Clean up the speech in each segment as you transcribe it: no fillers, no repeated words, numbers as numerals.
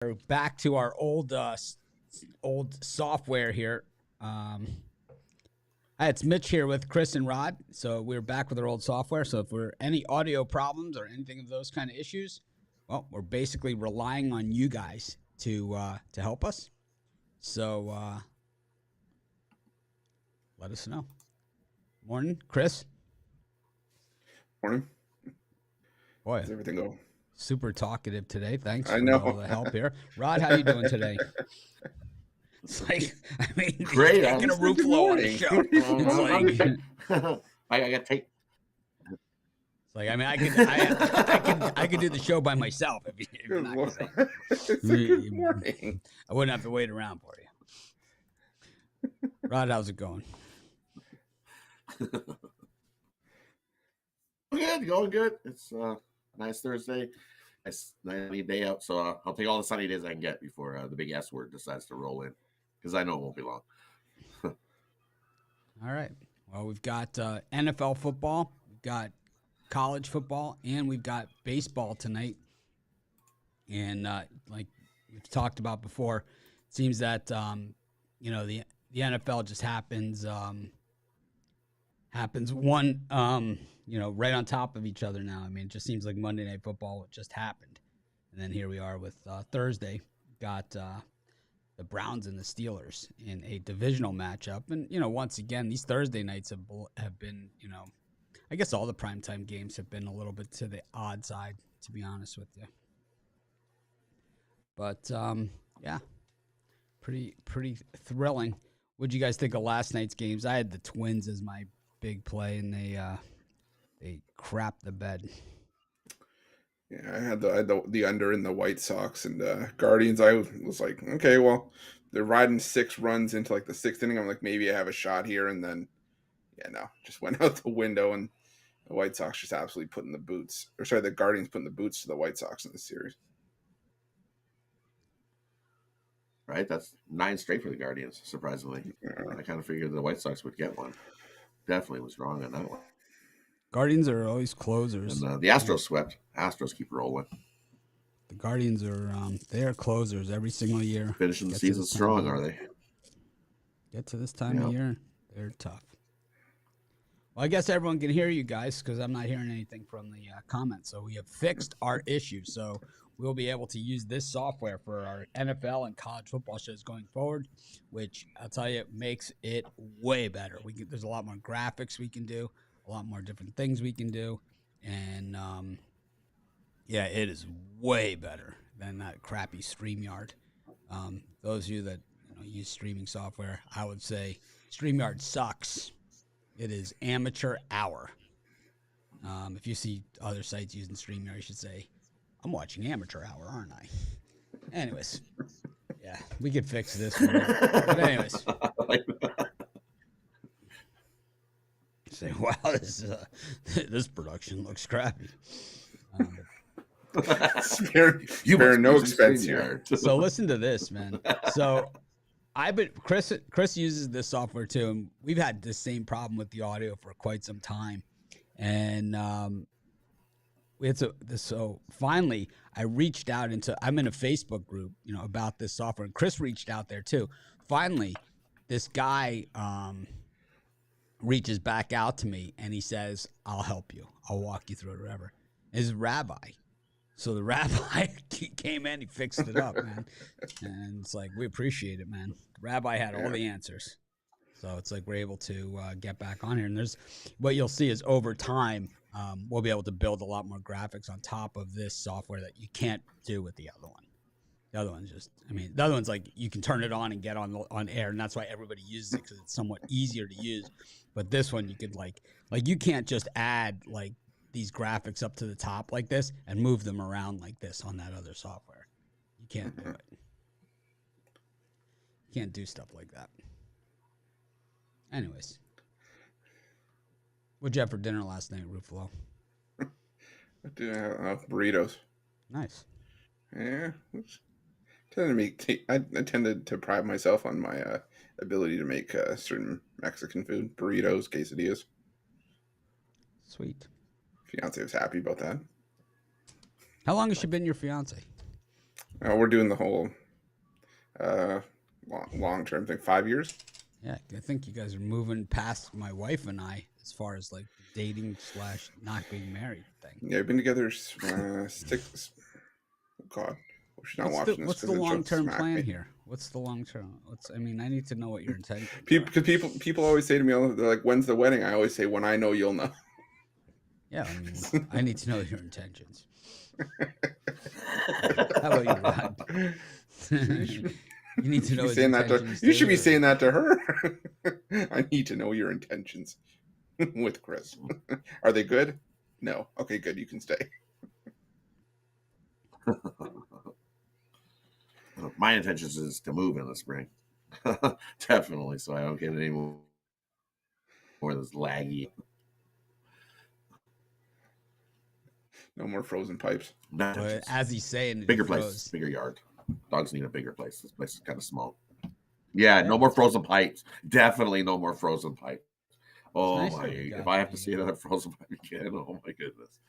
We're back to our old software here. Hi, it's Mitch here with Chris and Rod. So we're back with our old software. So if we're any audio problems or anything of those kind of issues, well, we're basically relying on you guys to help us. So let us know. Morning, Chris. Morning. Boy, How's everything go? super talkative today. Thanks I for all know. the help here. Rod, how you doing today? It's like, I mean, Great. taking a Good Ruflo on the morning. show. It's like I got to take. It's like, I mean, I could do the show by myself if you're Good not morning. gonna say. It's a good morning. I wouldn't have to wait around for you. Rod, how's it going? Good, going good. It's a nice Thursday. Nice sunny day out. So I'll take all the sunny days I can get before the big S word decides to roll in, because I know it won't be long. All right. Well, we've got NFL football, we've got college football, and we've got baseball tonight. And like we've talked about before, it seems that the NFL just happens one right on top of each other now. I mean, it just seems like Monday Night Football just happened, and then here we are with Thursday. Got the Browns and the Steelers in a divisional matchup, and once again, these Thursday nights have been I guess all the primetime games have been a little bit to the odd side, to be honest with you. But yeah, pretty thrilling. What'd you guys think of last night's games? I had the Twins as my big play, and they crapped the bed. Yeah, I had the under in the White Sox and Guardians. I was like, okay, well, they're riding 6 runs into like the 6th inning. I'm like, maybe I have a shot here, and then no, just went out the window, and the White Sox just absolutely putting the Guardians putting the boots to the White Sox in the series. Right? That's 9 straight for the Guardians, surprisingly. I kind of figured the White Sox would get one. Definitely was wrong on that one. Guardians are always closers. And the Astros swept. Astros keep rolling. The Guardians are they are closers every single year. Finishing the season strong, are they? Get to this time of year, they're tough. Well, I guess everyone can hear you guys because I'm not hearing anything from the comments. So we have fixed our issue. So we'll be able to use this software for our NFL and college football shows going forward, which I'll tell you makes it way better. There's a lot more graphics we can do, a lot more different things we can do, and it is way better than that crappy StreamYard. Those of you that use streaming software, I would say StreamYard sucks. It is amateur hour. If you see other sites using StreamYard, you should say, I'm watching amateur hour, aren't I? Anyways, yeah, we could fix this one. But anyways. Say, wow, this production looks crappy. Spare no expense here. So listen to this, man. So Chris uses this software too, and we've had the same problem with the audio for quite some time. And so finally I reached out I'm in a Facebook group, about this software, and Chris reached out there too. Finally, this guy reaches back out to me and he says, I'll help you. I'll walk you through it, whatever. It's a rabbi. So the rabbi came in, he fixed it up, man. And it's like, we appreciate it, man. The rabbi had all the answers. So it's like we're able to get back on here. And what you'll see is over time, we'll be able to build a lot more graphics on top of this software that you can't do with the other one. The other one's like you can turn it on and get on air, and that's why everybody uses it, because it's somewhat easier to use. But this one, you could like you can't just add like these graphics up to the top like this and move them around like this on that other software. You can't do it. You can't do stuff like that. Anyways, what'd you have for dinner last night, Rufalo? Burritos. Nice. Yeah. I tended to pride myself on my ability to make certain Mexican food, burritos, quesadillas. Sweet. Fiance was happy about that. How long has she been your fiance? We're doing the whole long term thing, 5 years. Yeah, I think you guys are moving past my wife and I as far as like the dating / not being married thing. Yeah, we've been together 6. Oh God, well, she's not watching this What's because the then she'll long term smack plan me. here? What's the long term? I mean, I need to know what your intentions are. Because people always say to me, they're like, "When's the wedding?" I always say, "When I know, you'll know." Yeah, I mean, I need to know your intentions. How about you, Rod? You need to know his intentions. You should be saying that to her. I need to know your intentions with Chris. Are they good? No. Okay, good. You can stay. My intentions is to move in the spring. Definitely, so I don't get any more of this laggy. No more frozen pipes. But as he's saying, bigger place, bigger yard. Dogs need a bigger place. This place is kind of small. Yeah, no more frozen pipes. Definitely no more frozen pipes. Oh nice my! If I have to see another frozen pipe again, oh my goodness.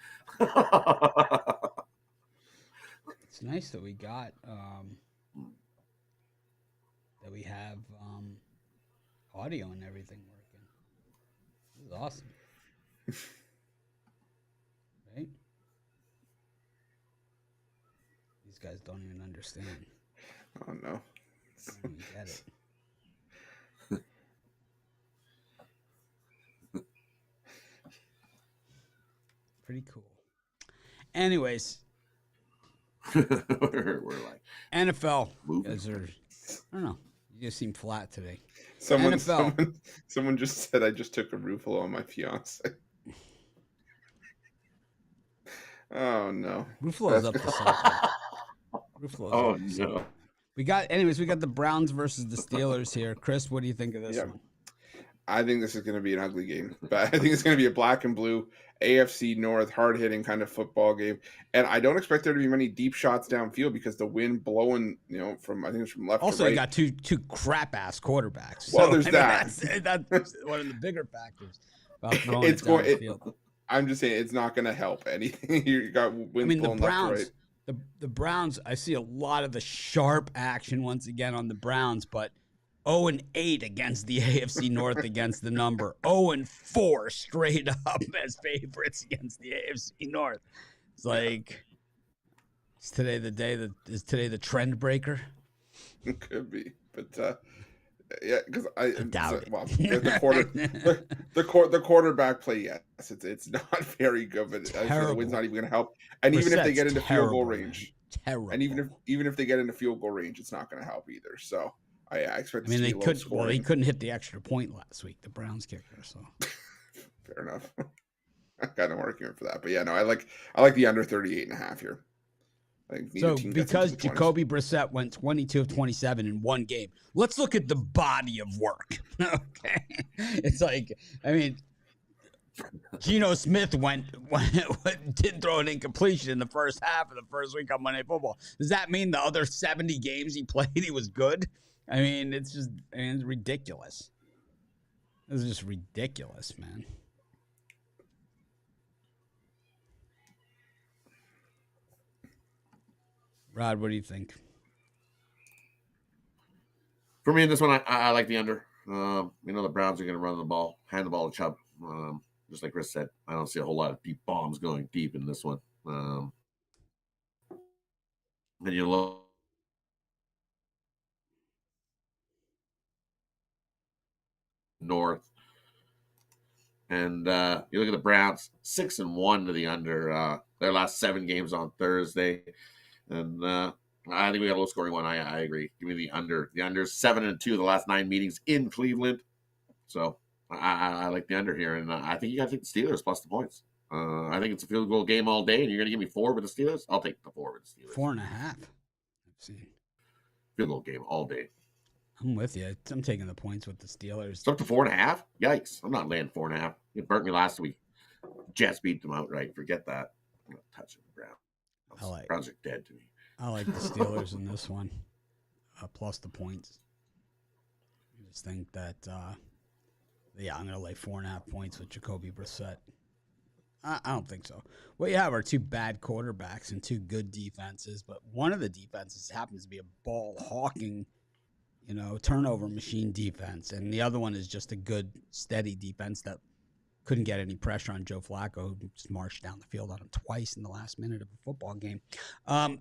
It's nice that we got that we have audio and everything working. This is awesome. Right? These guys don't even understand. Oh no. They don't even get it. Pretty cool. Anyways, we're like NFL. You guys are, I don't know. You just seem flat today. Someone NFL. just said I just took a Ruffalo on my fiance. Oh no. Ruffalo's up to something. Oh no. We got the Browns versus the Steelers here. Chris, what do you think of this one? I think this is going to be an ugly game, but I think it's going to be a black and blue AFC North hard-hitting kind of football game. And I don't expect there to be many deep shots downfield because the wind blowing, from I think it's from left also, to right. You got two crap ass quarterbacks. Well, there's that. That's one of the bigger factors about throwing it's it downfield. I'm just saying it's not going to help anything. You got wind blowing left to right. The Browns, I see a lot of the sharp action once again on the Browns, but 0-8 against the AFC North against the number. 0-4 straight up as favorites against the AFC North. It's like, is today the trend breaker? It could be, but yeah, because I doubt it. Well, the quarterback play, yes, it's not very good, but the wind's not even going to help. And even if they get into field goal range, and even if they get into field goal range, it's not going to help either. So I expect. I mean, they could. Well, they couldn't hit the extra point last week, the Browns kicker. So fair enough. I got no argument for that, but yeah, no, I like the under 38.5 here. So because Jacoby Brissett went 22 of 27 in one game, let's look at the body of work. Okay, it's like, I mean, Geno Smith did throw an incompletion in the first half of the first week on Monday Night Football. Does that mean the other 70 games he played, he was good? I mean, it's ridiculous. This is just ridiculous, man. Rod, what do you think? For me in this one, I like the under. The Browns are going to run the ball, hand the ball to Chubb. Just like Chris said, I don't see a whole lot of deep bombs going deep in this one. And you look north, and you look at the Browns, 6-1 to the under. Their last 7 games on Thursday. And I think we got a low scoring one. I agree. Give me the under. The under 7-2 the last 9 meetings in Cleveland. So I like the under here, and I think you got to take the Steelers plus the points. I think it's a field goal game all day, and you're going to give me 4 with the Steelers. I'll take the 4 with the Steelers. 4.5. I've seen field goal game all day. I'm with you. I'm taking the points with the Steelers. It's up to 4.5. Yikes! I'm not laying 4.5. You burnt me last week. Jets beat them outright. Forget that. I'm not touching the Browns. Browns are dead to me. I like the Steelers in this one, plus the points. I just think that, I'm going to lay 4.5 points with Jacoby Brissett. I don't think so. What you have are two bad quarterbacks and two good defenses, but one of the defenses happens to be a ball hawking, turnover machine defense, and the other one is just a good, steady defense that couldn't get any pressure on Joe Flacco, who just marched down the field on him twice in the last minute of a football game. I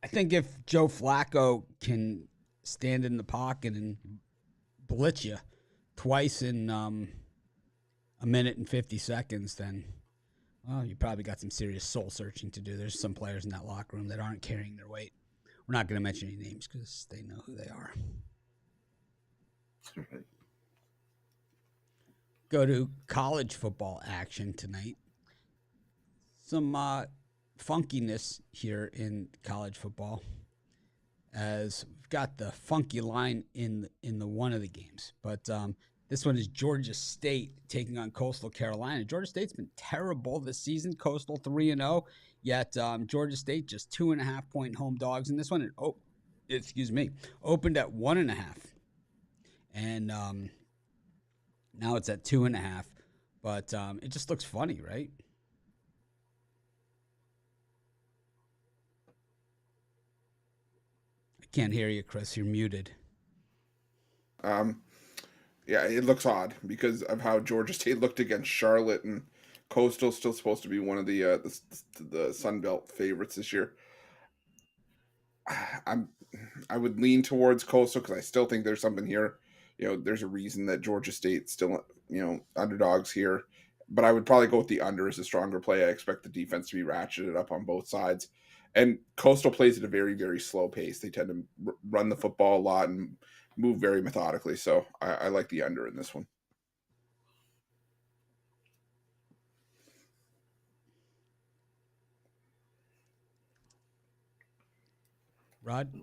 think if Joe Flacco can stand in the pocket and blitz you twice in a minute and 50 seconds, then, well, you probably got some serious soul searching to do. There's some players in that locker room that aren't carrying their weight. We're not going to mention any names because they know who they are. Go to college football action tonight. Some funkiness here in college football, as we've got the funky line in the one of the games, but this one is Georgia State taking on Coastal Carolina. Georgia State's been terrible this season. Coastal 3-0, yet Georgia State just 2.5-point home dogs in this one. Opened at 1.5, and now it's at 2.5. But it just looks funny, right? I can't hear you, Chris. You're muted. Yeah, it looks odd because of how Georgia State looked against Charlotte, and Coastal's still supposed to be one of the Sun Belt favorites this year. I would lean towards Coastal because I still think there's something here. There's a reason that Georgia State's still underdogs here, but I would probably go with the under as a stronger play. I expect the defense to be ratcheted up on both sides, and Coastal plays at a very, very slow pace. They tend to run the football a lot and move very methodically. So I like the under in this one. Rod?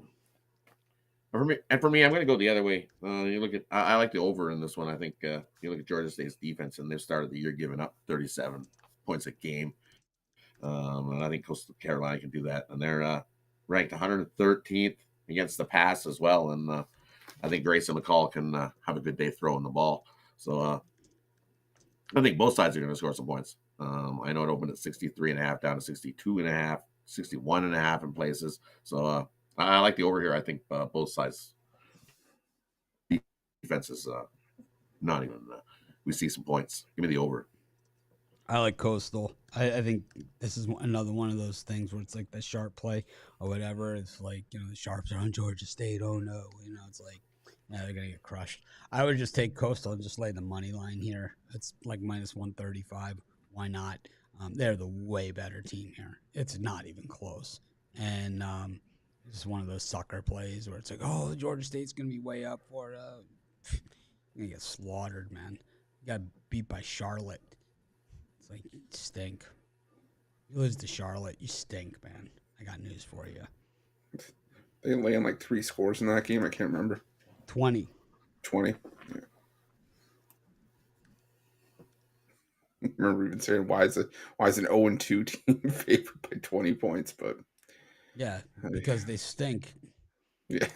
For me, I'm going to go the other way. I like the over in this one. I think you look at Georgia State's defense, and they've started the year giving up 37 points a game. And I think Coastal Carolina can do that. And they're ranked 113th against the pass as well. And I think Grayson McCall can have a good day throwing the ball. So I think both sides are going to score some points. I know it opened at 63.5 down to 62.5, 61.5 in places. So I like the over here. I think both sides defense is not even. We see some points. Give me the over. I like Coastal. I think this is another one of those things where it's like the sharp play or whatever. It's like, the Sharps are on Georgia State. Oh, no. It's like, they're going to get crushed. I would just take Coastal and just lay the money line here. It's like minus 135. Why not? They're the way better team here. It's not even close. And it's just one of those sucker plays where it's like, oh, Georgia State's going to be way up for it. You're going to get slaughtered, man. You got beat by Charlotte. It's like, you stink. You lose to Charlotte, you stink, man. I got news for you. They lay in like 3 scores in that game. I can't remember. 20. 20. Yeah. I remember even saying, why is an 0-2 team favored by 20 points? But yeah, because they stink. Yeah.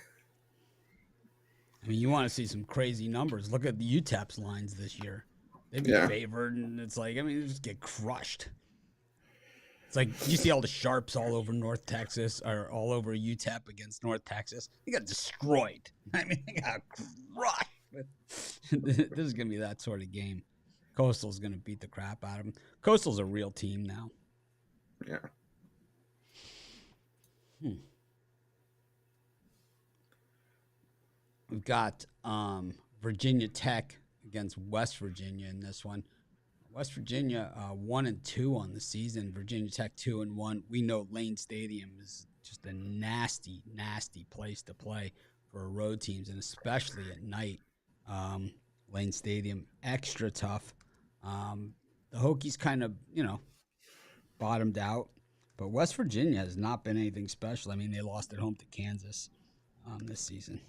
I mean, you want to see some crazy numbers. Look at the UTEP's lines this year. They've been favored, and it's like, they just get crushed. It's like, you see all the Sharps all over North Texas, or all over UTEP against North Texas. They got destroyed. I mean, they got crushed. This is going to be that sort of game. Coastal's going to beat the crap out of them. Coastal's a real team now. Yeah. We've got Virginia Tech against West Virginia in this one. West Virginia 1-2 on the season. Virginia Tech 2-1. We know Lane Stadium is just a nasty, nasty place to play for road teams, and especially at night. Lane Stadium extra tough. The Hokies kind of bottomed out, but West Virginia has not been anything special. I mean, they lost at home to Kansas this season.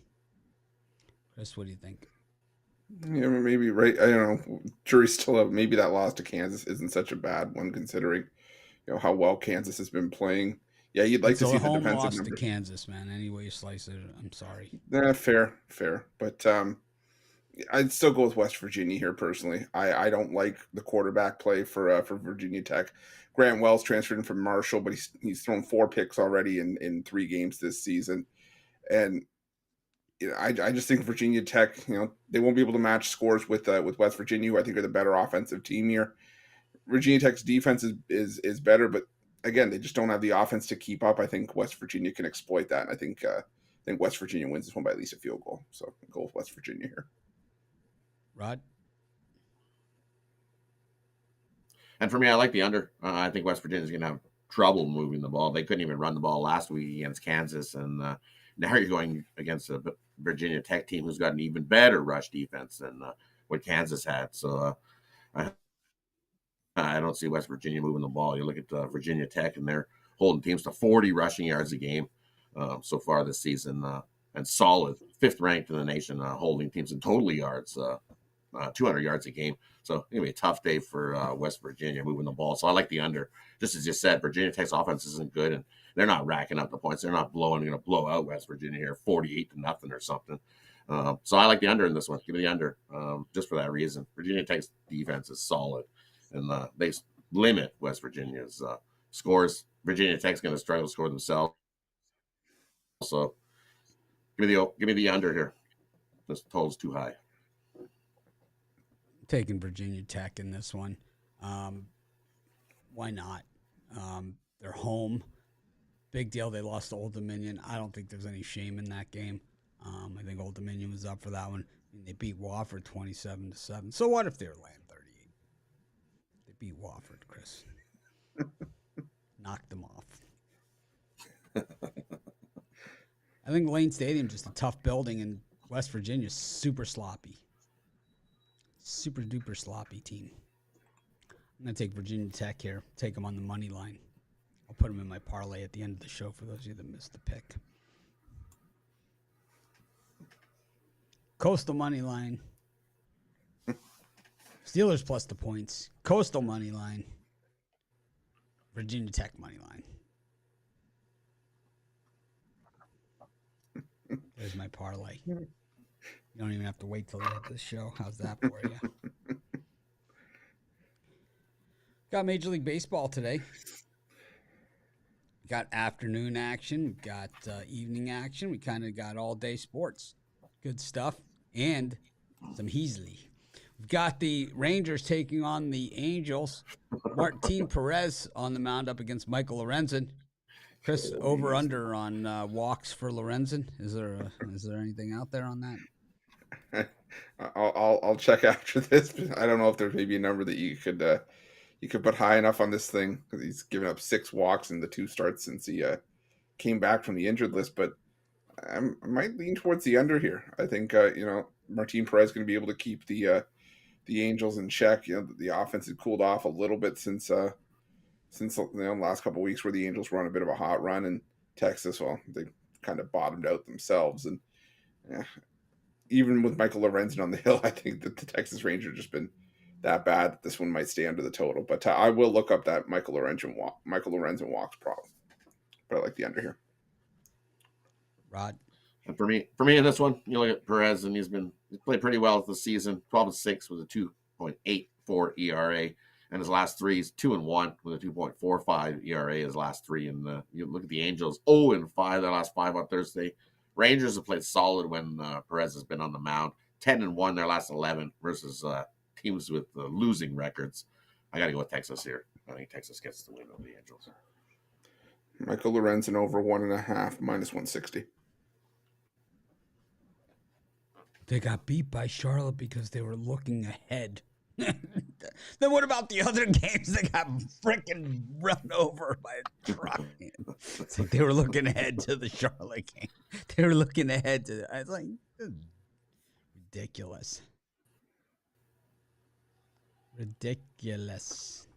Chris, what do you think? Yeah, maybe, right. I don't know. Jury's still up. Maybe that loss to Kansas isn't such a bad one, considering how well Kansas has been playing. Yeah, you'd like to see the defensive loss numbers. to Kansas, man. Any way you slice it, I'm sorry. Fair. But I'd still go with West Virginia here personally. I don't like the quarterback play for Virginia Tech. Grant Wells transferred in from Marshall, but he's thrown 4 picks already in 3 games this season, and I just think Virginia Tech, they won't be able to match scores with West Virginia, who I think are the better offensive team here. Virginia Tech's defense is better, but again, they just don't have the offense to keep up. I think West Virginia can exploit that, and I think West Virginia wins this one by at least a field goal. So I'll go with West Virginia here. Rod? And for me, I like the under. I think West Virginia's going to have trouble moving the ball. They couldn't even run the ball last week against Kansas, and now you're going against a Virginia Tech team who's got an even better rush defense than what Kansas had. So I don't see West Virginia moving the ball. You look at Virginia Tech, and they're holding teams to 40 rushing yards a game so far this season, and solid, 5th ranked in the nation, holding teams in total yards, 200 yards a game. So it's going to be a tough day for West Virginia moving the ball. So I like the under. Just as you said, Virginia Tech's offense isn't good, and they're not racking up the points. They're not going to blow out West Virginia here 48-0 or something. So I like the under in this one. Give me the under just for that reason. Virginia Tech's defense is solid, and they limit West Virginia's scores. Virginia Tech's going to struggle to score themselves. So give me the under here. This total's too high. Taking Virginia Tech in this one. Why not? They're home. Big deal. They lost to Old Dominion. I don't think there's any shame in that game. I think Old Dominion was up for that one. They beat Wofford 27-7. So what if they're laying 38? They beat Wofford, Chris. Knocked them off. I think Lane Stadium's just a tough building, and West Virginia's super sloppy. Super duper sloppy team. I'm going to take Virginia Tech here. Take them on the money line. I'll put them in my parlay at the end of the show for those of you that missed the pick. Coastal money line. Steelers plus the points. Coastal money line. Virginia Tech money line. There's my parlay. You don't even have to wait till the end of the show. How's that for you? Got Major League Baseball today. Got afternoon action. Got evening action. We kind of got all-day sports. Good stuff. And some Heasley. We've got the Rangers taking on the Angels. Martin Perez on the mound up against Michael Lorenzen. Chris, over under on walks for Lorenzen. Is there anything out there on that? I'll check after this, but I don't know if there's maybe a number that you could put high enough on this thing, because he's given up 6 walks in the 2 starts since he came back from the injured list. But I might lean towards the under here. I think Martin Perez is going to be able to keep the Angels in check. The offense had cooled off a little bit since the last couple of weeks, where the Angels were on a bit of a hot run, and Texas, well, they kind of bottomed out themselves. And even with Michael Lorenzen on the hill, I think that the Texas Rangers just been that bad that this one might stay under the total. But I will look up that Michael Lorenzen walks problem. But I like the under here. Rod? And for me in this one, you look at Perez, and he's played pretty well this season. 12-6 with a 2.84 ERA. And his last 3 is 2-1 with a 2.45 ERA. His last 3, and you look at the Angels, 0-5 their last 5 on Thursday. Rangers have played solid when Perez has been on the mound. 10-1 their last 11 versus teams with losing records. I got to go with Texas here. I think Texas gets the win over the Angels. Michael Lorenzen over 1.5 minus 160. They got beat by Charlotte because they were looking ahead. Then what about the other games that got freaking run over by a truck? It's like they were looking ahead to the Charlotte game. They were looking ahead to. I was like, ridiculous. Ridiculous.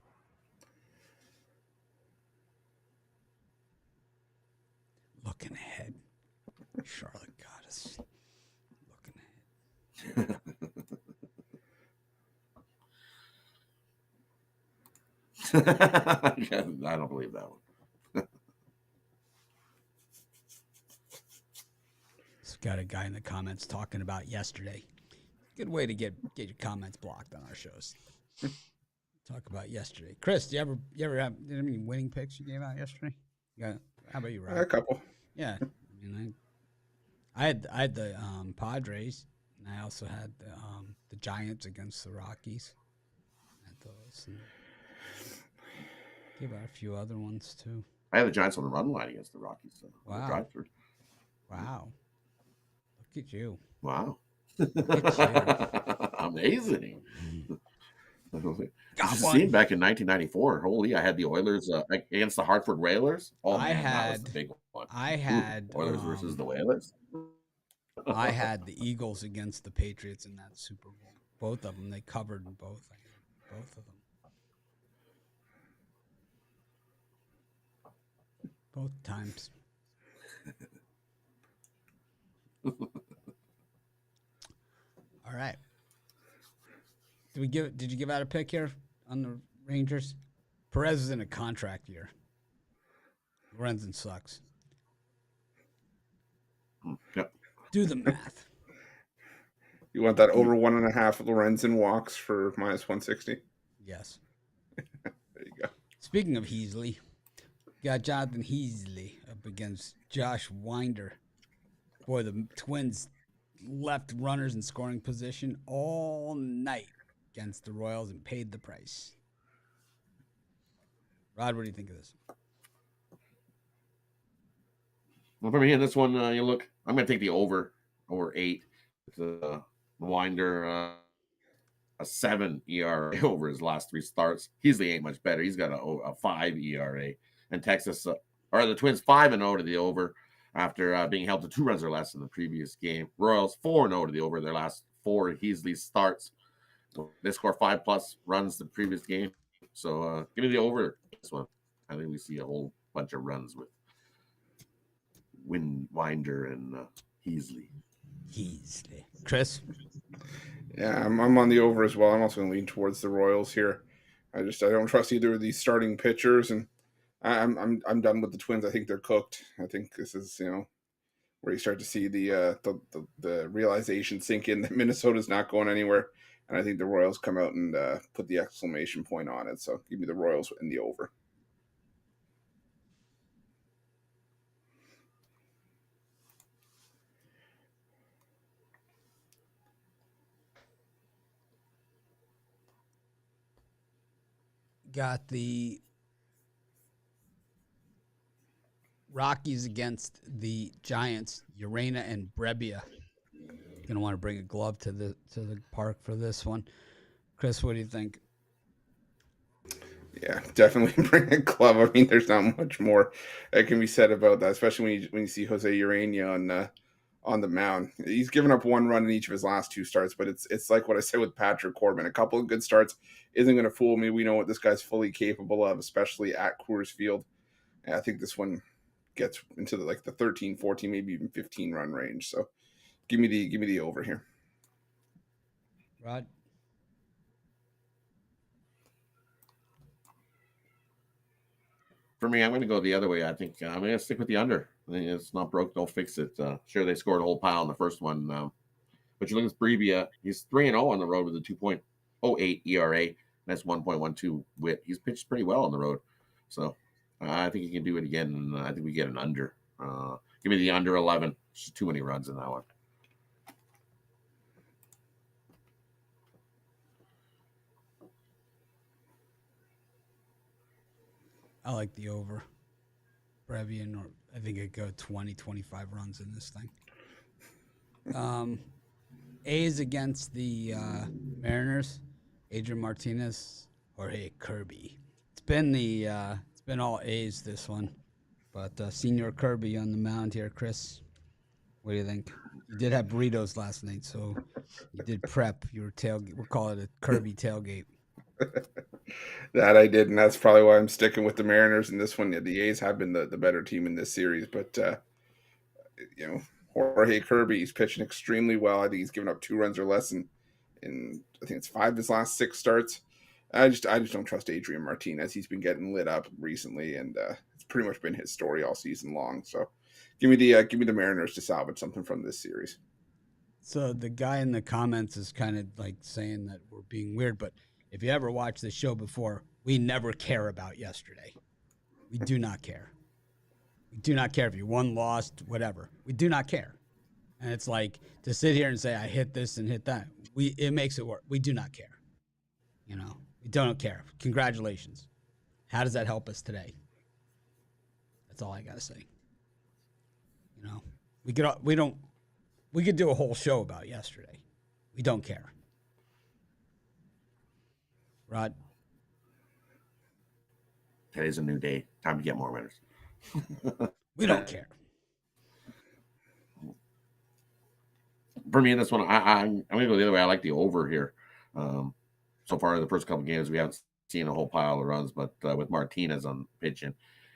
Looking ahead. Charlotte got us. Looking ahead. I don't believe that one. Got a guy in the comments talking about yesterday. Good way to get your comments blocked on our shows. Talk about yesterday, Chris. Do you ever have any winning picks you gave out yesterday? Yeah. How about you, Rob? A couple. Yeah. I mean, I had the Padres, and I also had the Giants against the Rockies. I had those. And gave out a few other ones too. I had the Giants on the run line against the Rockies. So Wow. drive-through. Wow. Look at you. Wow. Look at Amazing. Got Did you one. see him back in 1994? Holy, I had the Oilers against the Hartford Whalers. Oh, man, that was the big one. I had Oilers versus the Whalers. I had the Eagles against the Patriots in that Super Bowl. Both of them. They covered both. Both of them. Both times. All right. Did you give out a pick here on the Rangers? Perez is in a contract year. Lorenzen sucks. Yep. Do the math. You want that over 1.5 Lorenzen walks for -160? Yes. There you go. Speaking of Heasley, got Jonathan Heasley up against Josh Winder. Boy, the Twins left runners in scoring position all night against the Royals and paid the price. Rod, what do you think of this? Well, for me in this one, I'm going to take the over 8. The Winder, a 7 ERA over his last 3 starts. Heasley ain't much better. He's got a 5 ERA. And Texas, or the Twins 5-0 to the over after being held to 2 runs or less in the previous game. Royals 4-0 to the over their last 4 Heasley starts. They score 5+ runs the previous game. So give me the over this one. I think we see a whole bunch of runs with Winder and Heasley. Chris? Yeah, I'm on the over as well. I'm also going to lean towards the Royals here. I don't trust either of these starting pitchers, and I'm done with the Twins. I think they're cooked. I think this is where you start to see the realization sink in that Minnesota's not going anywhere, and I think the Royals come out and put the exclamation point on it. So give me the Royals in the over. Got the Rockies against the Giants, Urena and Brebbia. Gonna want to bring a glove to the park for this one. Chris, what do you think? Yeah, definitely bring a glove. I mean, there's not much more that can be said about that, especially when you see Jose Urena on the mound. He's given up 1 run in each of his last 2 starts, but it's like what I said with Patrick Corbin. A couple of good starts isn't going to fool me. We know what this guy's fully capable of, especially at Coors Field. And I think this one gets into the 13, 14, maybe even 15 run range. So give me the over here. Rod? For me, I'm going to go the other way. I think I'm going to stick with the under. I think it's not broke, don't fix it. Sure, they scored a whole pile in the first one. But you look at Brebbia, he's 3-0 on the road with a 2.08 ERA. That's 1.12 WHIP. He's pitched pretty well on the road. So I think he can do it again. And I think we get an under. Give me the under 11. There's too many runs in that one. I like the over. Brebbia, or I think it go 20, 25 runs in this thing. A's against the Mariners. Adrian Martinez, Jorge Kirby. It's been all A's this one, but Senior Kirby on the mound here. Chris, what do you think? You did have burritos last night, so you did prep your tailgate. We'll call it a Kirby tailgate. That I did, and that's probably why I'm sticking with the Mariners in this one. The A's have been the better team in this series, but Jorge Kirby, he's pitching extremely well. I think he's given up 2 runs or less in I think it's 5 of his last 6 starts. I just don't trust Adrian Martinez. He's been getting lit up recently, and it's pretty much been his story all season long. So give me the Mariners to salvage something from this series. So the guy in the comments is kind of like saying that we're being weird, but if you ever watched the show before, we never care about yesterday. We do not care. We do not care if you won, lost, whatever. We do not care. And it's like to sit here and say I hit this and hit that. It makes it work. We do not care. You know, we don't care. Congratulations. How does that help us today? That's all I gotta say. You know, we could do a whole show about yesterday. We don't care. Rod? Today's a new day. Time to get more winners. We don't care. For me in this one, I'm going to go the other way. I like the over here. So far in the first couple games, we haven't seen a whole pile of runs, but with Martinez on pitching,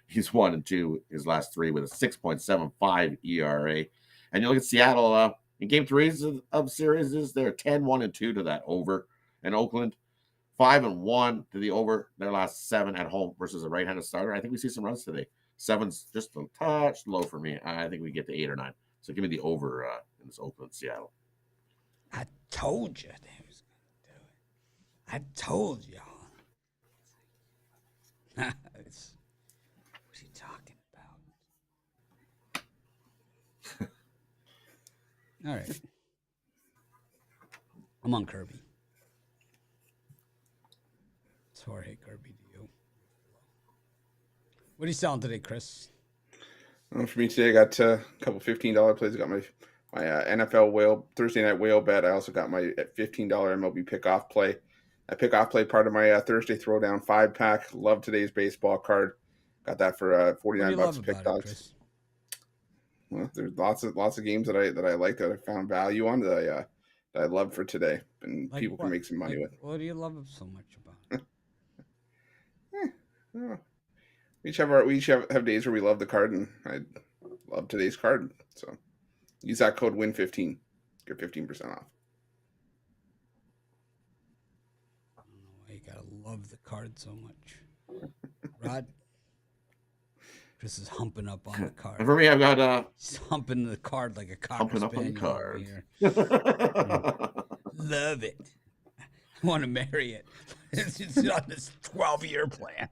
he's 1-2 his last 3 with a 6.75 ERA. And you look at Seattle in game 3 of series, they're 10-1-2 to that over. And Oakland, 5-1 to the over their last 7 at home versus a right-handed starter. I think we see some runs today. 7's just a touch low for me. I think we get to 8 or 9. So give me the over in this Oakland Seattle. I told you they was gonna do it. I told y'all. What's he talking about? All right. I'm on Kirby. Sorry, Kirby, to you. What are you selling today, Chris? For me today, I got a couple $15 plays. I got my NFL whale Thursday night whale bet. I also got my $15 MLB pickoff play. A pickoff play part of my Thursday throwdown 5-pack. Love today's baseball card. Got that for $49 pick dogs. Well, there's lots of games that I like that I found value on that I love for today, and like people can make some money with. What do you love so much about? We each have days where we love the card, and I love today's card. So use that code WIN15, get 15% off. I don't know why you gotta love the card so much, Rod. Chris is humping up on the card. And for me, I've got he's humping the card like a cocker humping up on the card. Love it. I want to marry it. It's on this 12-year plan.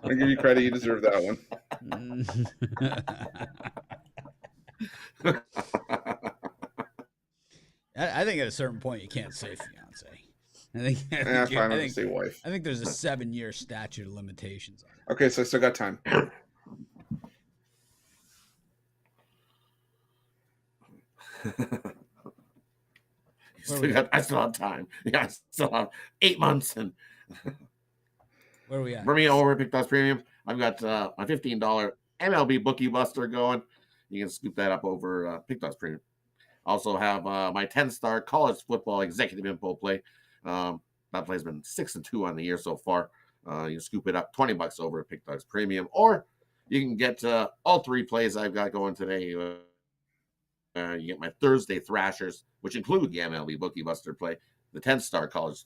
I'll give you credit. You deserve that one. I think at a certain point you can't say fiance. I think say wife. I think there's a 7-year statute of limitations on it. Okay, so I still got time. I still have time. Yeah, I still have 8 months. And where are we at? For me, over Pick Dogs Premium, I've got my $15 MLB Bookie Buster going. You can scoop that up over Pick Dogs Premium. Also have my 10-star college football executive info play. That play's been 6-2 on the year so far. You can scoop it up $20 over at Pick Dogs Premium, or you can get all 3 plays I've got going today. You get my Thursday Thrashers, which include the MLB Bookie Buster play, the 10-star college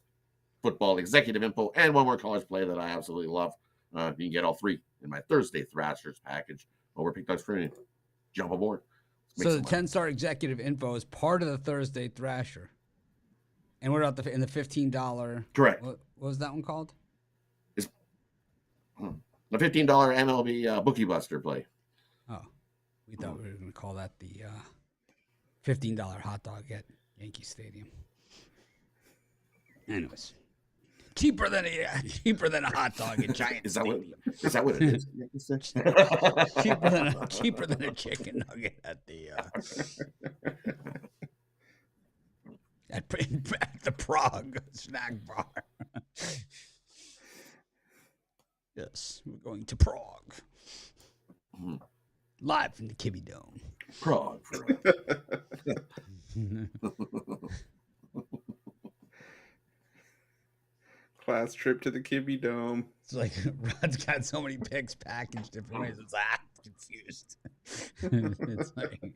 football executive info, and one more college play that I absolutely love. You can get all 3 in my Thursday Thrashers package over Pick Dogs Premium. Jump aboard. So the 10-star executive info is part of the Thursday Thrasher. And what about the $15? Correct. What was that one called? It's the $15 MLB Bookie Buster play. Oh, we thought we were going to call that the $15 hot dog at Yankee Stadium. Anyways, cheaper than a hot dog at Giant Stadium. Is that what it is? cheaper than a chicken nugget at the at the Prague snack bar. Yes, we're going to Prague. Live from the Kibby Dome. Prague. Class trip to the Kibby Dome. It's like Rod's got so many picks packaged different ways. It's confused. It's like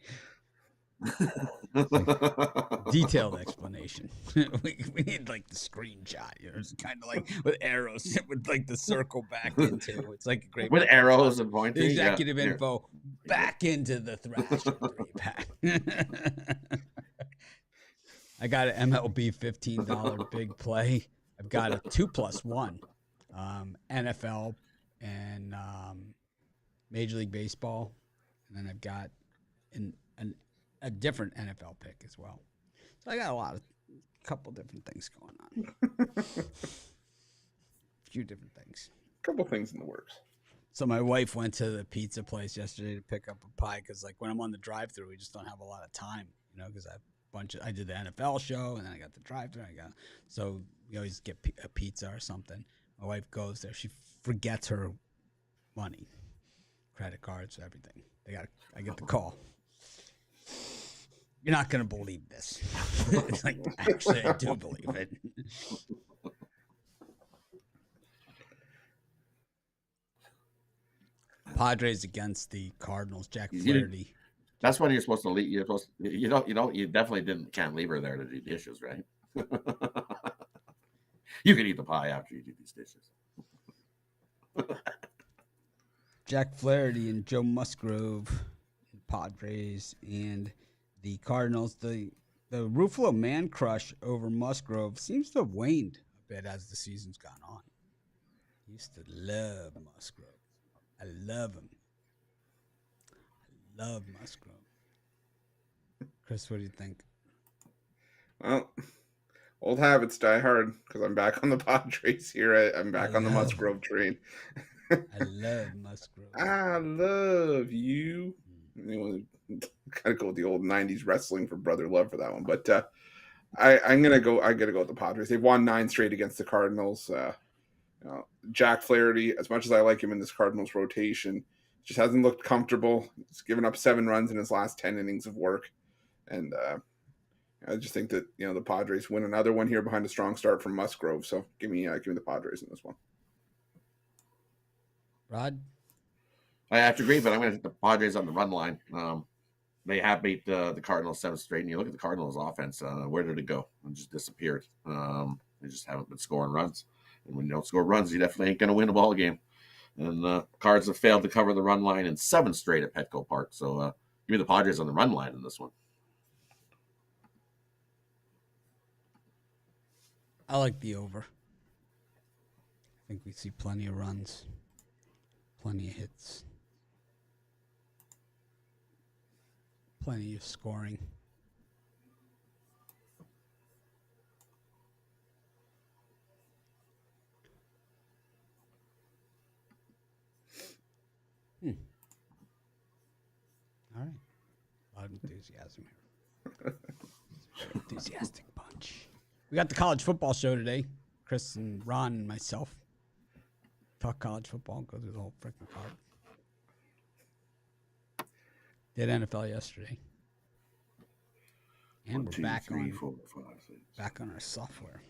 Detailed explanation. we need like the screenshot. It's kind of like with arrows with like the circle back into. It's like a great with arrows and pointing. Executive info back into the Thrasher 3-pack. I got an MLB $15 big play. I've got a 2+1 NFL and Major League Baseball, and then I've got a different NFL pick as well. So I got a couple different things going on. A few different things. A couple things in the works. So my wife went to the pizza place yesterday to pick up a pie because, like, when I'm on the drive-through, we just don't have a lot of time, because I did the NFL show and then I got the drive-through. So we always get a pizza or something. My wife goes there. She forgets her money, credit cards, everything. I get the call. You're not going to believe this. It's like, actually, I do believe it. Padres against the Cardinals. Jack Flaherty. That's when you're supposed to leave. You definitely can't leave her there to do dishes, right? You can eat the pie after you do these dishes. Jack Flaherty and Joe Musgrove, Padres, and the Cardinals. The Ruffalo man crush over Musgrove seems to have waned a bit as the season's gone on. He used to love Musgrove. I love him. I love Musgrove. Chris, what do you think? Well, old habits die hard because I'm back on the Padres here. I'm back on the Musgrove train. I love Musgrove. I love you. Kind of go with the old '90s wrestling for brother love for that one, but I'm gonna go. I gotta go with the Padres. They've won 9 straight against the Cardinals. Jack Flaherty, as much as I like him in this Cardinals rotation, just hasn't looked comfortable. He's given up 7 runs in his last 10 innings of work, and I just think that the Padres win another one here behind a strong start from Musgrove. So give me the Padres in this one. Rod, I have to agree, but I'm going to hit the Padres on the run line. They have beat the Cardinals 7 straight, and you look at the Cardinals' offense. Where did it go? It just disappeared. They just haven't been scoring runs, and when you don't score runs, you definitely ain't going to win a ball game. And the Cards have failed to cover the run line in 7 straight at Petco Park. So give me the Padres on the run line in this one. I like the over. I think we see plenty of runs, plenty of hits, plenty of scoring. All right. A lot of enthusiasm here. Very enthusiastic bunch. We got the college football show today. Chris and Ron and myself talk college football, go through the whole freaking card. Did NFL yesterday. And we're back on our software.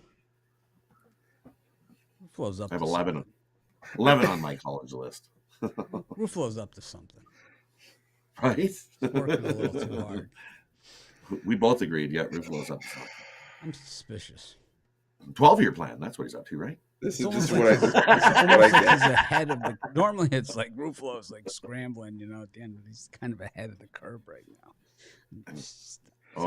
Ruffalo's up. I have to 11 on my college list. Ruffalo's up to something. Right? He's working a little too hard. We both agreed. Yeah, Ruffalo's up to something. I'm suspicious. 12-year plan. That's what he's up to, right? This It's is almost just like what he's I ahead of the. Normally, it's like Ruffalo's like scrambling, at the end. He's kind of ahead of the curve right now.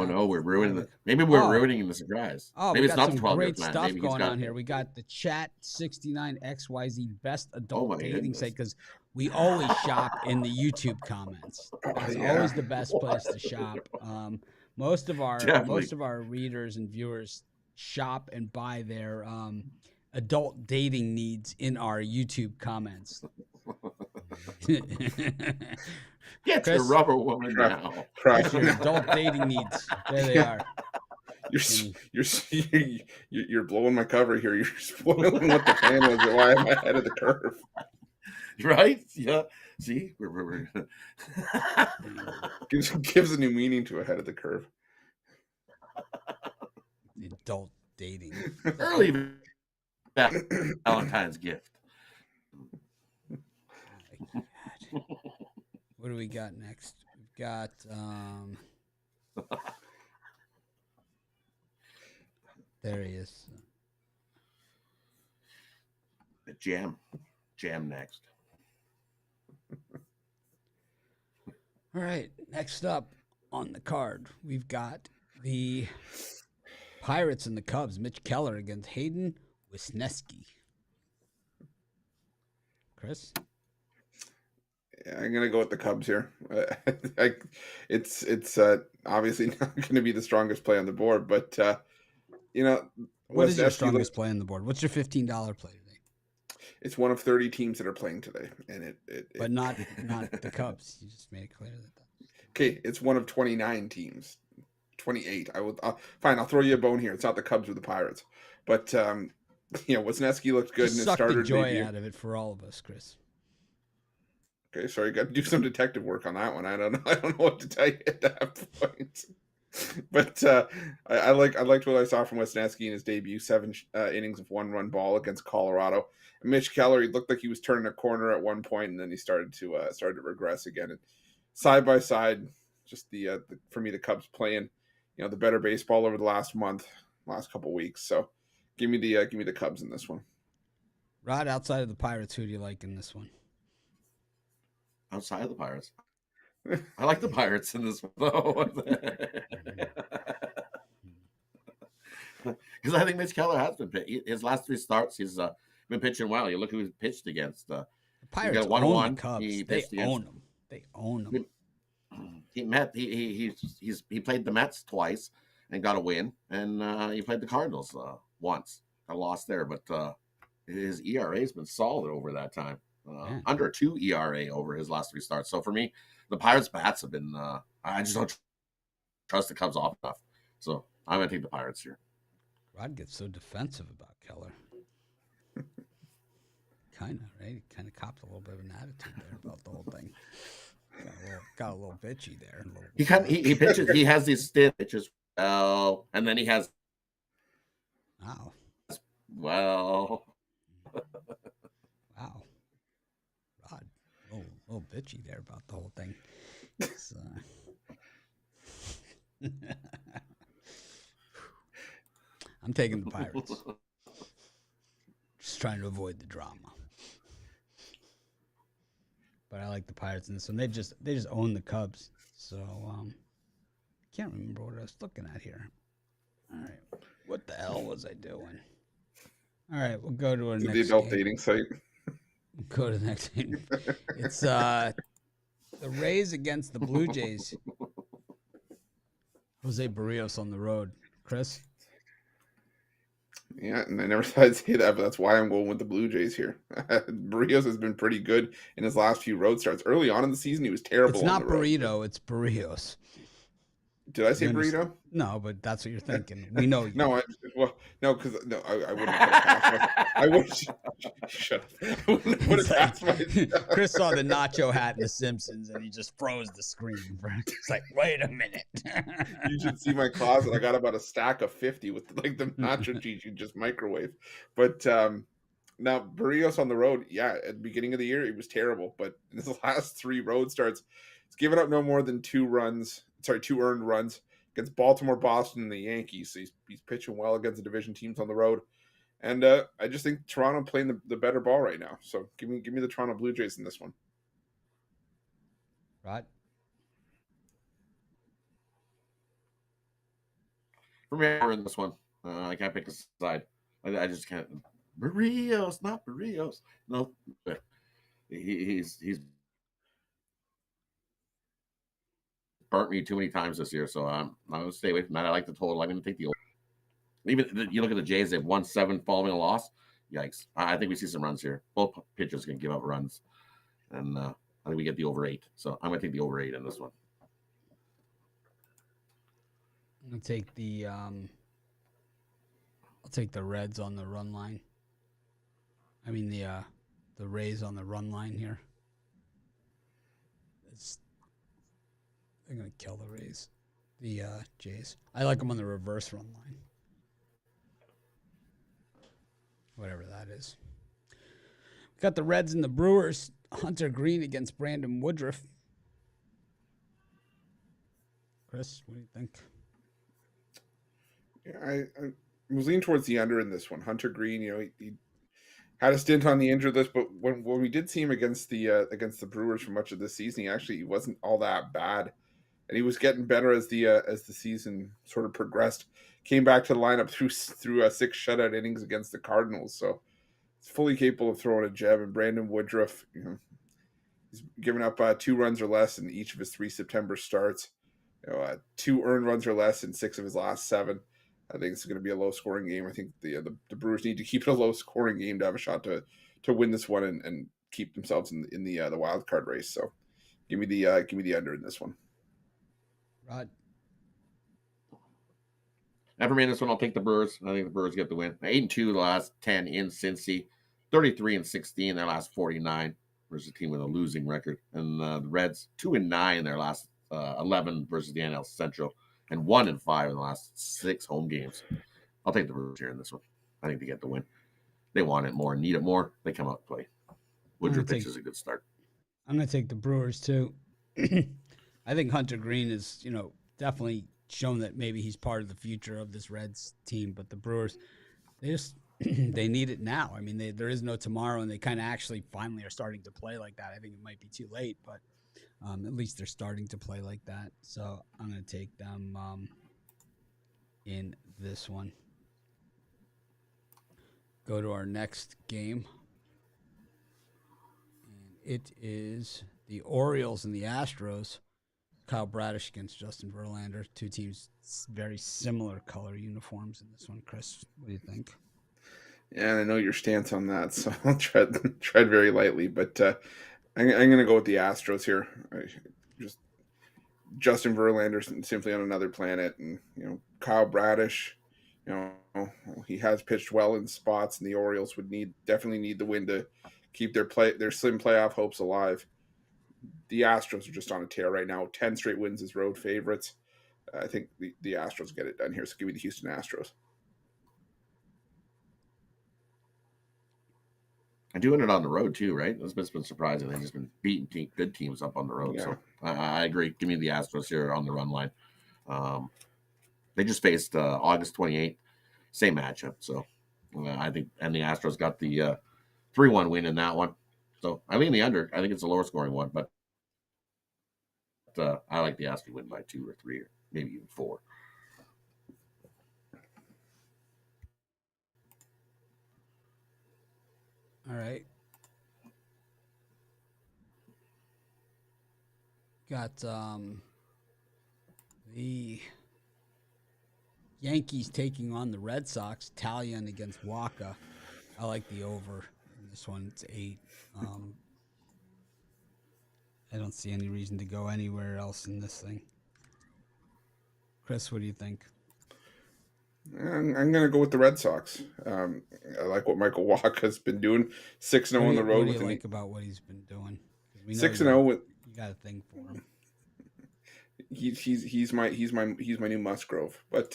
No, we're ruining the. Maybe we're ruining the surprise. Maybe we got it's not some 12-year great plan. stuff Maybe going on here. We got the Chat 69XYZ best adult dating goodness. site because we always shop in the YouTube comments. It's always the best place to shop. Most of our readers and viewers shop and buy their adult dating needs in our YouTube comments. Get Chris, your rubber woman now. Chris, your adult dating needs. There they are. You're blowing my cover here. You're spoiling what the plan was. Why am I ahead of the curve? Right? Yeah. See, we're gives a new meaning to ahead of the curve. The adult dating. early Valentine's gift. What do we got next? We've got There he is. The jam next. All right. Next up on the card, we've got the Pirates and the Cubs. Mitch Keller against Hayden Wisniewski. Chris? Yeah, I'm gonna go with the Cubs here. It's obviously not going to be the strongest play on the board, but What is your Wisniewski strongest play on the board? What's your $15 play today? It's one of 30 teams that are playing today, and but not the Cubs. You just made it clear that. Okay, it's one of 29 teams. 28. Fine. I'll throw you a bone here. It's not the Cubs or the Pirates, but Wisniewski looked good Just in his suck starter the joy debut. out of it for all of us, Chris. Okay, sorry, got to do some detective work on that one. I don't know. I don't know what to tell you at that point. But I liked what I saw from Wisniewski in his debut. 7 innings of 1-run ball against Colorado. And Mitch Keller, he looked like he was turning a corner at one point, and then he started to regress again. And side by side, just for me, the Cubs playing, the better baseball over the last couple weeks. So give me the Cubs in this one. Rod, outside of the Pirates, who do you like in this one? Outside of the Pirates, I like the Pirates in this one though, because I think Mitch Keller has been his last 3 starts. He's been pitching well. You look who he's pitched against. The Pirates got own the Cubs. They own them. They own them. He played the Mets twice and got a win, and he played the Cardinals once. Got lost there, but his ERA has been solid over that time. Under 2 ERA over his last 3 starts. So for me, the Pirates' bats have been. I just don't trust the Cubs off enough. So I'm gonna take the Pirates here. Rod gets so defensive about Keller. Kind of, right? He kind of copped a little bit of an attitude there about the whole thing. Got a little bitchy there. He pitches. He has these stint pitches well, and then he has. Wow. Well. Wow. Rod, a little bitchy there about the whole thing. I'm taking the Pirates. Just trying to avoid the drama. But I like the Pirates in this one. They just own the Cubs. So I can't remember what I was looking at here. All right. What the hell was I doing? All right, we'll go to our next the adult game. dating site. We'll go to the next game. It's the Rays against the Blue Jays. Jose Barrios on the road. Chris? Yeah, and I never thought I'd say that, but that's why I'm going with the Blue Jays here. Barrios has been pretty good in his last few road starts. Early on in the season, he was terrible. It's not burrito, it's Barrios. Did I say burrito? No, but that's what you're thinking. We know you. No, because I wouldn't have put it past I would shut up. I wouldn't put it past myself. Chris saw the nacho hat in The Simpsons, and he just froze the screen. It's like, wait a minute. You should see my closet. I got about a stack of 50 with like the nacho cheese you just microwave. But now Barrios on the road, yeah, at the beginning of the year, it was terrible. But in the last 3 road starts, he's given up no more than 2 earned runs against Baltimore, Boston, and the Yankees. So he's pitching well against the division teams on the road. And I just think Toronto playing the better ball right now. So give me the Toronto Blue Jays in this one. Right. For me, we're in this one. I can't pick a side. I just can't. Barrios, not Barrios. No, he's burnt me too many times this year, so I'm going to stay away from that. I like the total. I'm going to take the over. Even you look at the Jays, they've won 7 following a loss. Yikes. I think we see some runs here. Both pitchers can give up runs. And I think we get the over 8. So I'm going to take the over 8 in this one. I'm going to take the I'll take the Reds on the run line. I mean the Rays on the run line here. They're going to kill the Rays. The Jays. I like them on the reverse run line. Whatever that is. We've got the Reds and the Brewers. Hunter Green against Brandon Woodruff. Chris, what do you think? Yeah, I was leaning towards the under in this one. Hunter Green, he had a stint on the injured list, but when we did see him against the Brewers for much of this season, he wasn't all that bad, and he was getting better as the season sort of progressed. Came back to the lineup through 6 shutout innings against the Cardinals, so he's fully capable of throwing a gem. And Brandon Woodruff, he's given up 2 runs or less in each of his 3 September starts. 2 earned runs or less in 6 of his last 7. I think it's going to be a low scoring game. I think the Brewers need to keep it a low scoring game to have a shot to win this one and keep themselves in the wild card race. So give me the under in this one. Rod? And for me, this one, I'll take the Brewers. I think the Brewers get the win. 8-2 the last 10 in Cincy, 33-16 their last 49 versus a team with a losing record, and the Reds 2-9 their last 11 versus the NL Central, and 1-5 in the last 6 home games. I'll take the Brewers here in this one. I think they get the win. They want it more, need it more. They come out and play. Woodruff pitch is a good start. I'm going to take the Brewers too. I think Hunter Green is, definitely shown that maybe he's part of the future of this Reds team, but the Brewers, they need it now. I mean, there is no tomorrow, and they kind of actually finally are starting to play like that. I think it might be too late, but at least they're starting to play like that. So I'm going to take them in this one. Go to our next game. And it is the Orioles and the Astros. Kyle Bradish against Justin Verlander. 2 teams, very similar color uniforms in this one. Chris, what do you think? Yeah, I know your stance on that, so I'll tread very lightly. But I'm going to go with the Astros here. Just Justin Verlander simply on another planet, and Kyle Bradish. He has pitched well in spots, and the Orioles would definitely need the win to keep their slim playoff hopes alive. The Astros are just on a tear right now. 10 straight wins as road favorites. I think the Astros get it done here. So give me the Houston Astros. And doing it on the road too, right? It's been surprising. They've just been beating good teams up on the road. Yeah. So I agree. Give me the Astros here on the run line. They just faced August 28th, same matchup. So I think, and the Astros got the 3-1 win in that one. So I lean the under. I think it's a lower scoring one, but I like the Astros win by 2 or 3 or maybe even 4. All right. Got the Yankees taking on the Red Sox. Talion against Waka. I like the over in this one. It's 8. I don't see any reason to go anywhere else in this thing. Chris, what do you think? I'm going to go with the Red Sox. I like what Michael Wacha's been doing. 6-0 on the road. What do you like about what he's been doing? 6-0 with. You got a thing for him. He's my new Musgrove. But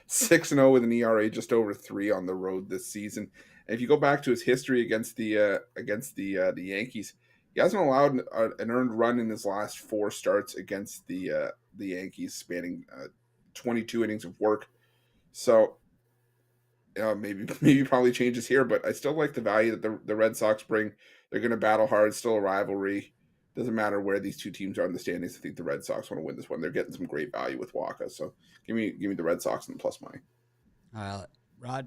6-0 with an ERA just over 3 on the road this season. And if you go back to his history against the Yankees, he hasn't allowed an earned run in his last 4 starts against the Yankees, spanning 22 innings of work. So maybe probably changes here, but I still like the value that the Red Sox bring. They're going to battle hard. It's still a rivalry. Doesn't matter where these 2 teams are in the standings. I think the Red Sox want to win this one. They're getting some great value with Wacha. So give me the Red Sox and the plus money. Rod?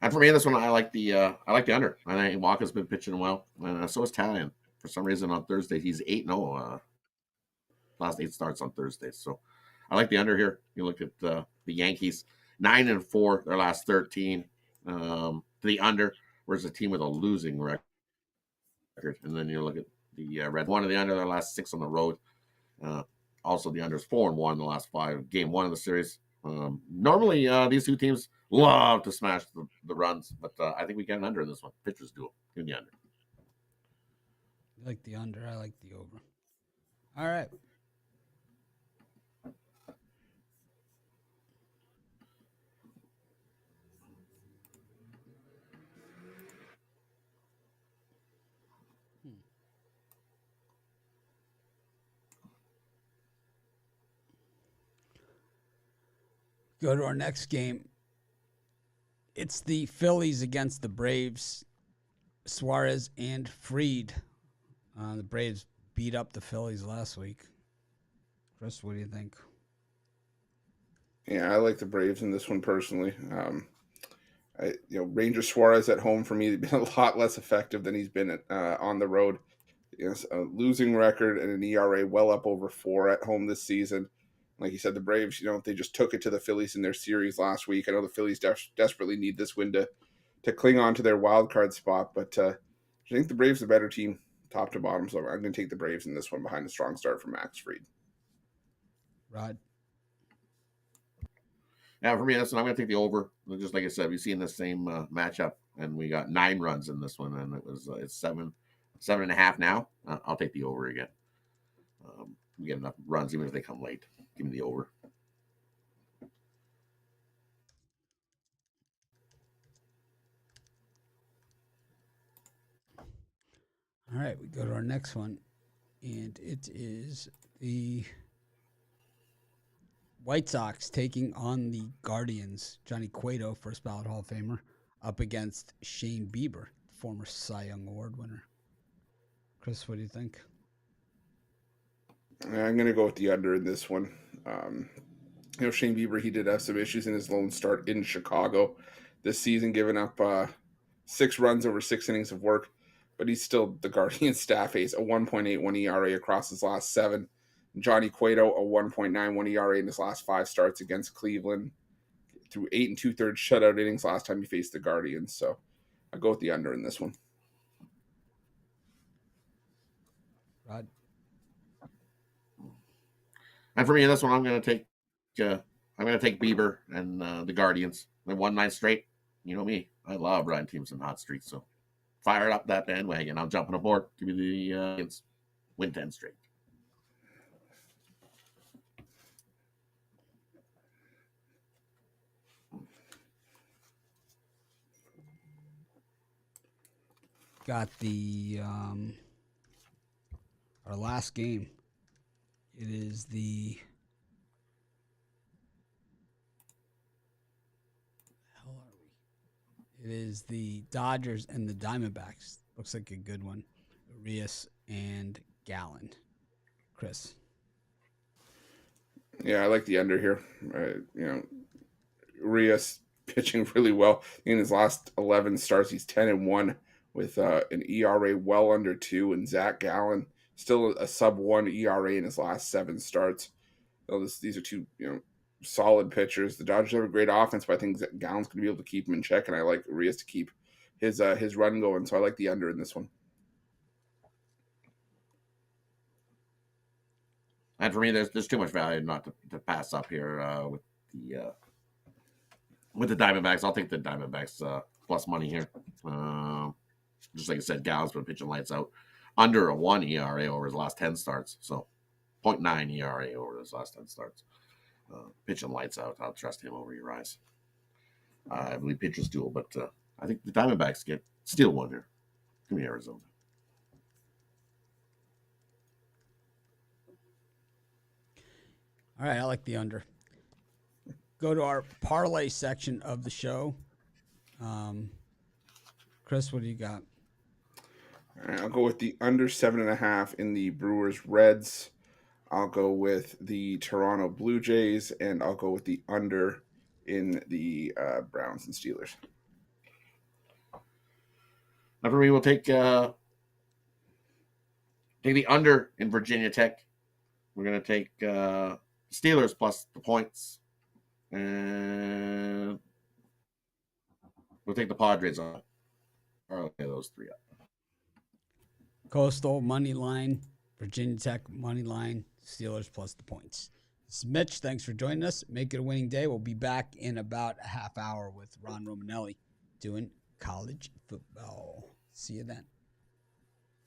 And for me, this one I like the under. I think Wacha's been pitching well, and so is Talion. For some reason on Thursday he's 8-0. Last 8 starts on Thursday, so I like the under here. You look at the Yankees, 9-4 their last 13. The under, whereas a team with a losing record, and then you look at the Red 1 of the under their last 6 on the road. Also, the under is 4-1 in the last 5. Game 1 of the series. Normally, these 2 teams love to smash the runs, but I think we get an under in this one. Pitchers duel. Give me the under. You like the under. I like the over. All right. Go to our next game. It's the Phillies against the Braves. Suarez and Fried. The Braves beat up the Phillies last week. Chris, what do you think? Yeah, I like the Braves in this one personally. Ranger Suarez at home for me has been a lot less effective than he's been on the road. Yes, a losing record and an ERA well up over 4 at home this season. Like you said, the Braves, they just took it to the Phillies in their series last week. I know the Phillies desperately need this win to cling on to their wild card spot, but I think the Braves are the better team, top to bottom. So I'm going to take the Braves in this one behind a strong start from Max Fried. Rod? Yeah, for me, I'm going to take the over. Just like I said, we've seen the same matchup, and we got 9 runs in this one, and it's 7.5 now. I'll take the over again. We get enough runs, even if they come late. Give me the over. All right, we go to our next one, and it is the White Sox taking on the Guardians. Johnny Cueto, first ballot Hall of Famer, up against Shane Bieber, former Cy Young Award winner. Chris, what do you think? I'm going to go with the under in this one. Shane Bieber, he did have some issues in his lone start in Chicago this season, giving up 6 runs over 6 innings of work, but he's still the Guardian staff ace, a 1.81 ERA across his last 7. Johnny Cueto, a 1.91 ERA in his last 5 starts against Cleveland, through 8 2/3 shutout innings last time he faced the Guardians. So I go with the under in this one. Rod? And for me, this one, I'm going to take Bieber and the Guardians. They won 9 straight. You know me, I love riding teams in hot streaks. So fire up that bandwagon. I'm jumping aboard. Give me the win 10 straight. Got the our last game. It is the It is the Dodgers and the Diamondbacks. Looks like a good one. Urias and Gallen. Chris. Yeah, I like the under here. Urias pitching really well in his last 11 starts. He's 10-1 with an ERA well under 2, and Zach Gallen still a sub 1 ERA in his last 7 starts. These are two solid pitchers. The Dodgers have a great offense, but I think that Gallen's going to be able to keep him in check, and I like Urias to keep his run going. So I like the under in this one. And for me, there's too much value not to pass up here with the Diamondbacks. I'll take the Diamondbacks plus money here. Just like I said, Gallen's been pitching lights out. Under a 1 ERA over his last 10 starts. So 0.9 ERA over his last 10 starts. Pitching lights out. I'll trust him over Urias. I believe pitchers duel, but I think the Diamondbacks steal one here. Give me Arizona. All right, I like the under. Go to our parlay section of the show. Chris, what do you got? All right, I'll go with the under 7.5 in the Brewers Reds. I'll go with the Toronto Blue Jays, and I'll go with the under in the Browns and Steelers. Now for me, we'll take the under in Virginia Tech. We're going to take Steelers plus the points. And we'll take the Padres on. Okay, those 3 up. Coastal money line, Virginia Tech money line, Steelers plus the points. This is Mitch. Thanks for joining us. Make it a winning day. We'll be back in about a half hour with Ron Romanelli doing college football. See you then.